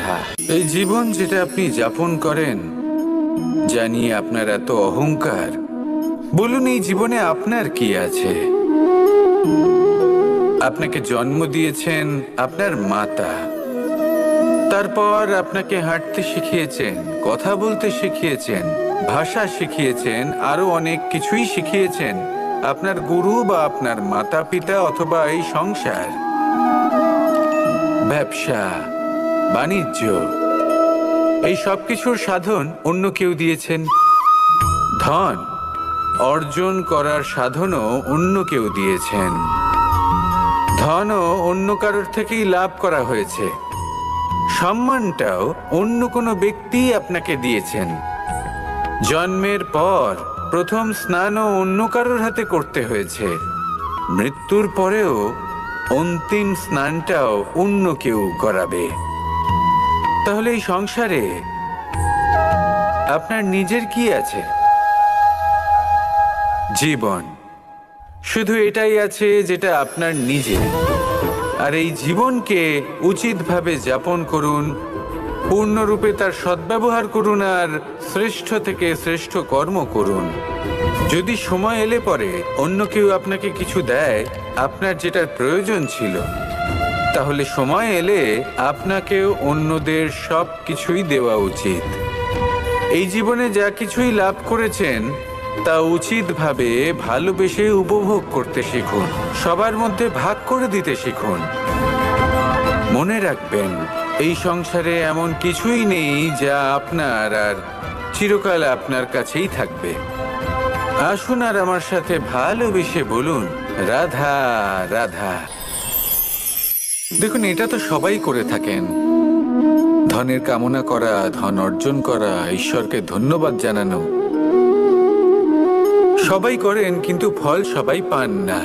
রাধা। এই জীবন যেটা আপনি যাপন করেন, জানিয়ে আপনার এত অহংকার, বলুন এই জীবনে আপনার কি আছে? আপনাকে জন্ম দিয়েছেন আপনার মাতা, তারপর আপনাকে হাঁটতে শিখিয়েছেন, কথা বলতে শিখিয়েছেন, ভাষা শিখিয়েছেন, আরো অনেক কিছুই শিখিয়েছেন আপনার গুরু বা আপনার মাতা পিতা অথবা এই সংসার। ব্যবসা, বাণিজ্য, এই সব কিছুর সাধন অন্য কেউ দিয়েছেন। ধন অর্জন করার সাধনও অন্য কেউ দিয়েছেন। ধনও অন্য কারোর থেকেই লাভ করা হয়েছে। সম্মানটাও অন্য কোনো ব্যক্তি আপনাকে দিয়েছেন। জন্মের পর প্রথম স্নানও অন্য কারোর হাতে করতে হয়েছে। মৃত্যুর পরেও অন্তিম স্নানটাও অন্য কেউ করাবে। তাহলে এই সংসারে আপনার নিজের কি আছে? জীবন, শুধু এটাই আছে যেটা আপনার নিজের। আর এই জীবনকে উচিতভাবে যাপন করুন, পূর্ণরূপে তার সদ্ব্যবহার করুন আর শ্রেষ্ঠ থেকে শ্রেষ্ঠ কর্ম করুন। যদি সময় এলে পরে অন্য কেউ আপনাকে কিছু দেয় আপনার যেটার প্রয়োজন ছিল, তাহলে সময় এলে আপনাকেও অন্যদের সব কিছুই দেওয়া উচিত। এই জীবনে যা কিছুই লাভ করেছেন তা উচিতভাবে ভালোবেসে উপভোগ করতে শিখুন। সবার মধ্যে ভাগ করে দিতে শিখুন। মনে রাখবেন, এই সংসারে এমন কিছুই নেই যা আপনার আর চিরকাল আপনার কাছেই থাকবে। আসুন আর আমার সাথে ভালোবেসে বলুন, রাধা রাধা। দেখুন, এটা তো সবাই করে থাকেন। ধনের কামনা করা, ধন অর্জন করা, ঈশ্বরকে ধন্যবাদ জানানো, সবাই করেন, কিন্তু ফল সবাই পান না।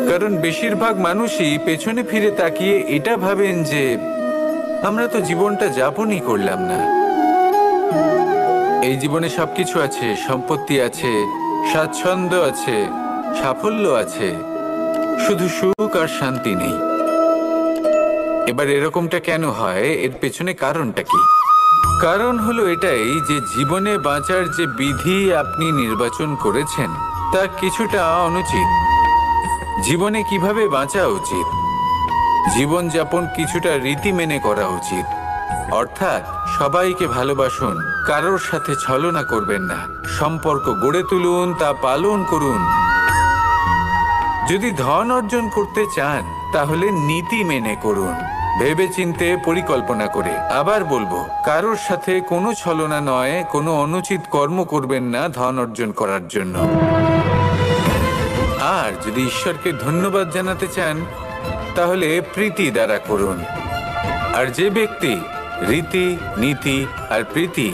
কারণ বেশিরভাগ মানুষই পেছনে ফিরে তাকিয়ে এটা ভাবেন যে আমরা তো জীবনটা যাপনই করলাম না। এই জীবনে সবকিছু আছে, সম্পত্তি আছে, স্বাচ্ছন্দ্য আছে, সাফল্য আছে, শুধু সুখ আর শান্তি নেই। এবার এরকমটা কেন হয়? এর পেছনে কারণটা কি? কারণ হলো এটাই যে জীবনে বাঁচার যে বিধি আপনি নির্বাচন করেছেন তা কিছুটা অনুচিত। জীবনে কিভাবে বাঁচা উচিত, জীবনযাপন কিছুটা রীতি মেনে করা উচিত। অর্থাৎ সবাইকে ভালোবাসুন, কারোর সাথে ছলনা করবেন না, সম্পর্ক গড়ে তুলুন, তা পালন করুন। যদি ধন অর্জন করতে চান তাহলে নীতি মেনে করুন, ভেবেচিন্তে পরিকল্পনা করে। আবার বলবো, কারোর সাথে কোনো ছলনা নয়, কোনো অনুচিত কর্ম করবেন না ধন অর্জন করার জন্য। আর যদি ঈশ্বরকে ধন্যবাদ জানাতে চান তাহলে প্রীতি দ্বারা করুন। আর যে ব্যক্তি রীতি, নীতি আর প্রীতি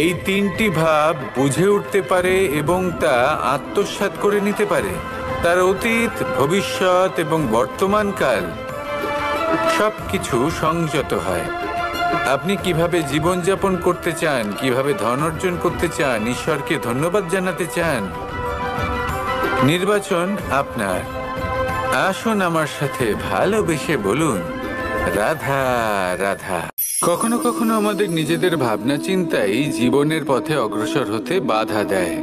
এই তিনটি ভাব বুঝে উঠতে পারে এবং তা আত্মসাৎ করে নিতে পারে, তার অতীত, ভবিষ্যৎ এবং বর্তমানকাল সবকিছু সংযত হয়। আপনি কিভাবে জীবনযাপন করতে চান, কিভাবে ধন অর্জন করতে চান, ঈশ্বরকে ধন্যবাদ জানাতে চান, নির্বাচন আপনার। আসুন আমার সাথে ভালোবেসে বলুন, রাধা রাধা। কখনো কখনো আমাদের নিজেদের ভাবনা চিন্তাই জীবনের পথে অগ্রসর হতে বাধা দেয়।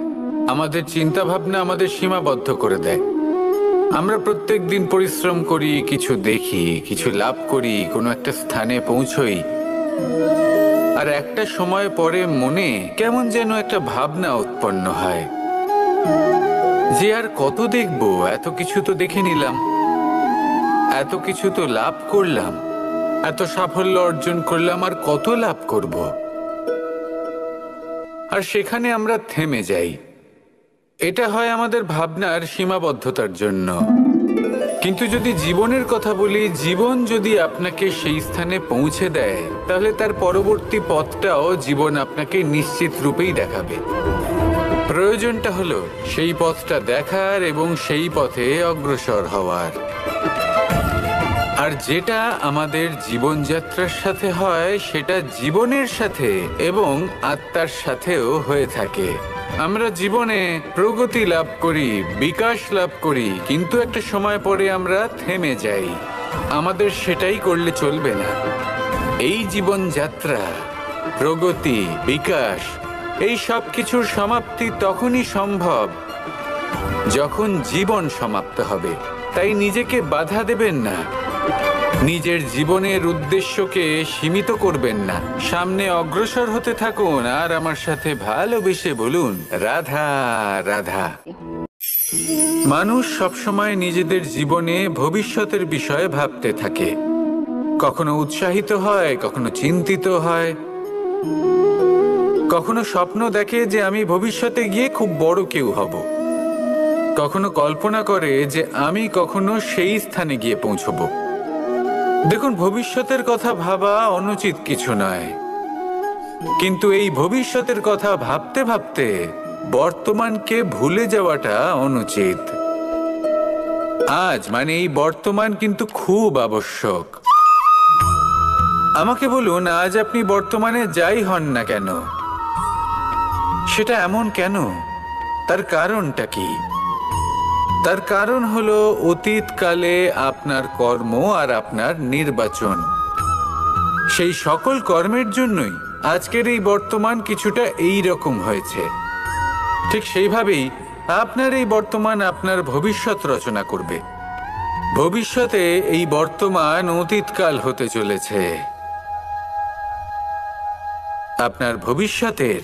আমাদের চিন্তা ভাবনা আমাদের সীমাবদ্ধ করে দেয়। আমরা প্রত্যেক দিন পরিশ্রম করি, কিছু দেখি, কিছু লাভ করি, কোনো একটা স্থানে পৌঁছই, আর একটা সময় পরে মনে কেমন যেন একটা ভাবনা উৎপন্ন হয় যে আর কত দেখব, এত কিছু তো দেখে নিলাম, এত কিছু তো লাভ করলাম, এত সাফল্য অর্জন করলাম, আর কত লাভ করব। আর সেখানে আমরা থেমে যাই। এটা হয় আমাদের ভাবনার সীমাবদ্ধতার জন্য। কিন্তু যদি জীবনের কথা বলি, জীবন যদি আপনাকে সেই স্থানে পৌঁছে দেয় তাহলে তার পরবর্তী পথটাও জীবন আপনাকে নিশ্চিত রূপেই দেখাবে। প্রয়োজনটা হলো সেই পথটা দেখার এবং সেই পথে অগ্রসর হওয়ার। আর যেটা আমাদের জীবনযাত্রার সাথে হয় সেটা জীবনের সাথে এবং আত্মার সাথেও হয়ে থাকে। আমরা জীবনে প্রগতি লাভ করি, বিকাশ লাভ করি, কিন্তু একটা সময় পরে আমরা থেমে যাই। আমাদের সেটাই করলে চলবে না। এই জীবনযাত্রা, প্রগতি, বিকাশ, এই সব কিছুর সমাপ্তি তখনই সম্ভব যখন জীবন সমাপ্ত হবে। তাই নিজেকে বাধা দেবেন না, নিজের জীবনের উদ্দেশ্যকে সীমিত করবেন না। সামনে অগ্রসর হতে থাকুন আর আমার সাথে ভালোবেসে বলুন, রাধা রাধা। মানুষ সবসময় নিজেদের জীবনে ভবিষ্যতের বিষয়ে ভাবতে থাকে। কখনো উৎসাহিত হয়, কখনো চিন্তিত হয়, কখনো স্বপ্ন দেখে যে আমি ভবিষ্যতে গিয়ে খুব বড় কেউ হব, কখনো কল্পনা করে যে আমি কখনো সেই স্থানে গিয়ে পৌঁছব। দেখুন, ভবিষ্যতের কথা ভাবা অনুচিত কিছু নয়, কিন্তু এই ভবিষ্যতের কথা ভাবতে ভাবতে বর্তমানকে ভুলে যাওয়াটা অনুচিত। আজ মানে এই বর্তমান কিন্তু খুব আবশ্যক। আমাকে বলুন, আজ আপনি বর্তমানে যাই হন না কেন, সেটা এমন কেন? তার কারণটা কি? তার কারণ হলো অতীতকালে আপনার কর্ম আর আপনার নির্বাচন। সেই সকল কর্মের জন্যই আজকের এই বর্তমান কিছুটা এই রকম হয়েছে। ঠিক সেইভাবেই আপনার এই বর্তমান আপনার ভবিষ্যৎ রচনা করবে। ভবিষ্যতে এই বর্তমান অতীতকাল হতে চলেছে। আপনার ভবিষ্যতের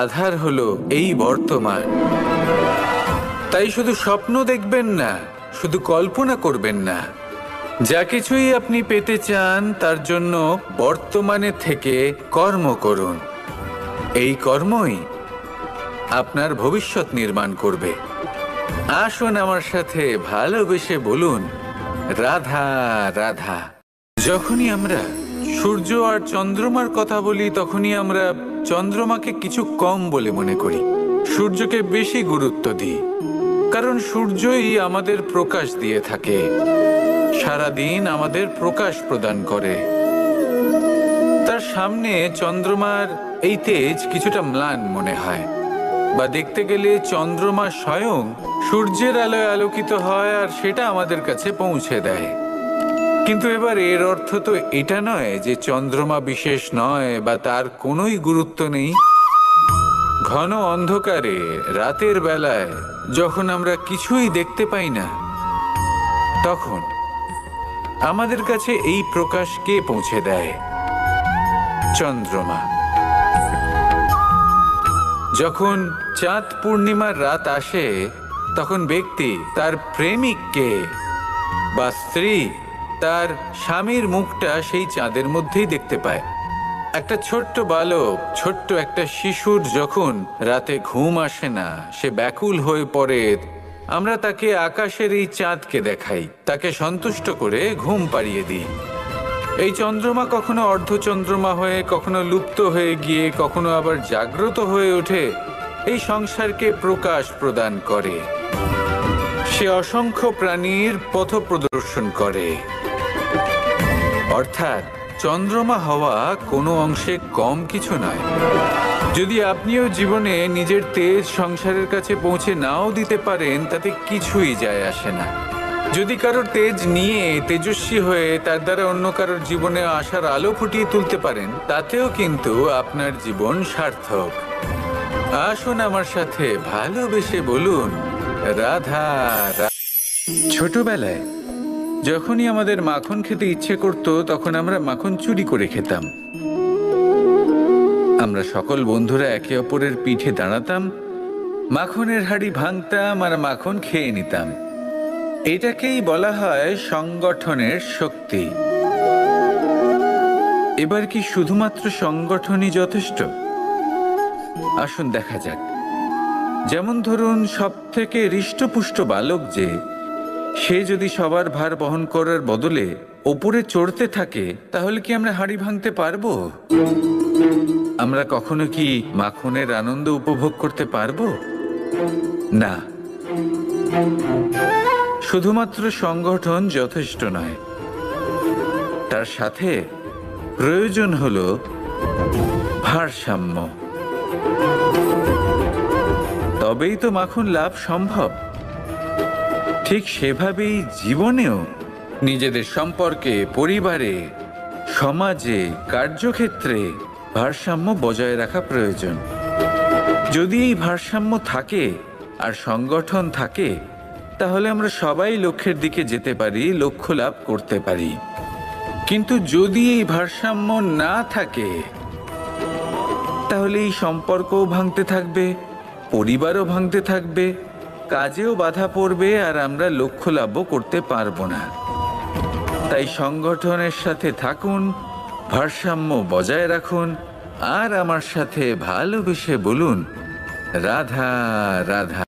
আধার হলো এই বর্তমান। তাই শুধু স্বপ্ন দেখবেন না, শুধু কল্পনা করবেন না। যা কিছুই আপনি পেতে চান তার জন্য বর্তমানে থেকে কর্ম করুন। এই কর্মই আপনার ভবিষ্যৎ নির্মাণ করবে। আসুন আমার সাথে ভালোবেসে বলুন, রাধা রাধা। যখনই আমরা সূর্য আর চন্দ্রমার কথা বলি তখনই আমরা চন্দ্রমাকে কিছু কম বলে মনে করি, সূর্যকে বেশি গুরুত্ব দিই। কারণ সূর্যই আমাদের প্রকাশ দিয়ে থাকে, সারাদিন আমাদের প্রকাশ প্রদান করে। তার সামনে চন্দ্রমার এই তেজ কিছুটা ম্লান মনে হয়, বা দেখতে গেলে চন্দ্রমা স্বয়ং সূর্যের আলোয় আলোকিত হয় আর সেটা আমাদের কাছে পৌঁছে দেয়। কিন্তু এবার এর অর্থ তো এটা নয় যে চন্দ্রমা বিশেষ নয় বা তার কোনোই গুরুত্ব নেই। ঘন অন্ধকারে রাতের বেলায় যখন আমরা কিছুই দেখতে পাই না, তখন আমাদের কাছে এই প্রকাশ কে পৌঁছে দেয়? চন্দ্রমা। যখন চাঁদ পূর্ণিমার রাত আসে তখন ব্যক্তি তার প্রেমিককে বা স্ত্রী তার স্বামীর মুখটা সেই চাঁদের মধ্যেই দেখতে পায়। একটা ছোট্ট বালক, ছোট্ট একটা শিশুর যখন রাতে ঘুম আসে না, সে ব্যাকুল হয়ে পড়ে, আমরা তাকে আকাশের এই চাঁদকে দেখাই, তাকে সন্তুষ্ট করে ঘুম পাড়িয়ে দিই। এই চন্দ্রমা কখনো অর্ধচন্দ্রমা হয়ে, কখনো লুপ্ত হয়ে গিয়ে, কখনো আবার জাগ্রত হয়ে ওঠে, এই সংসারকে প্রকাশ প্রদান করে। সে অসংখ্য প্রাণীর পথ প্রদর্শন করে। অর্থাৎ চন্দ্রমা হওয়া কোনো অংশে কম কিছু নয়। যদি আপনিও জীবনে নিজের তেজ সংসারের কাছে পৌঁছে নাও দিতে পারেন, তাতে কিছুই যায় আসে না। যদি কারোর তেজ নিয়ে তেজস্বী হয়ে তার দ্বারা অন্য কারোর জীবনে আসার আলো ফুটিয়ে তুলতে পারেন, তাতেও কিন্তু আপনার জীবন সার্থক। আসুন আমার সাথে ভালোবেসে বলুন, রাধা রাধা। ছোটবেলায় যখনই আমাদের মাখন খেতে ইচ্ছে করত তখন আমরা মাখন চুরি করে খেতাম। আমরা সকল বন্ধুরা একে অপরের পিঠে দাঁড়াতাম, মাখনের হাঁড়ি ভাঙতাম আর মাখন খেয়ে নিতাম। এটাকেই বলা হয় সংগঠনের শক্তি। এবার কি শুধুমাত্র সংগঠনই যথেষ্ট? আসুন দেখা যাক। যেমন ধরুন, সব থেকে হৃষ্টপুষ্ট বালক যে, সে যদি সবার ভার বহন করার বদলে ওপরে চড়তে থাকে, তাহলে কি আমরা হাঁড়ি ভাঙতে পারবো? আমরা কখনো কি মাখনের আনন্দ উপভোগ করতে পারবো? না। শুধুমাত্র সংগঠন যথেষ্ট নয়, তার সাথে প্রয়োজন হলো ভারসাম্য। তবেই তো মাখন লাভ সম্ভব। ঠিক সেভাবেই জীবনেও নিজেদের সম্পর্কে, পরিবারে, সমাজে, কার্যক্ষেত্রে ভারসাম্য বজায় রাখা প্রয়োজন। যদি এই ভারসাম্য থাকে আর সংগঠন থাকে, তাহলে আমরা সবাই লক্ষ্যের দিকে যেতে পারি, লক্ষ্য লাভ করতে পারি। কিন্তু যদি এই ভারসাম্য না থাকে, তাহলে এই সম্পর্কও ভাঙতে থাকবে, পরিবারও ভাঙতে থাকবে, কাজেও বাধা পড়বে, আর আমরা লক্ষ্য লাভও করতে পারবো না। তাই সংগঠনের সাথে থাকুন, ভারসাম্য বজায় রাখুন, আর আমার সাথে ভালোবেসে বলুন রাধা রাধা।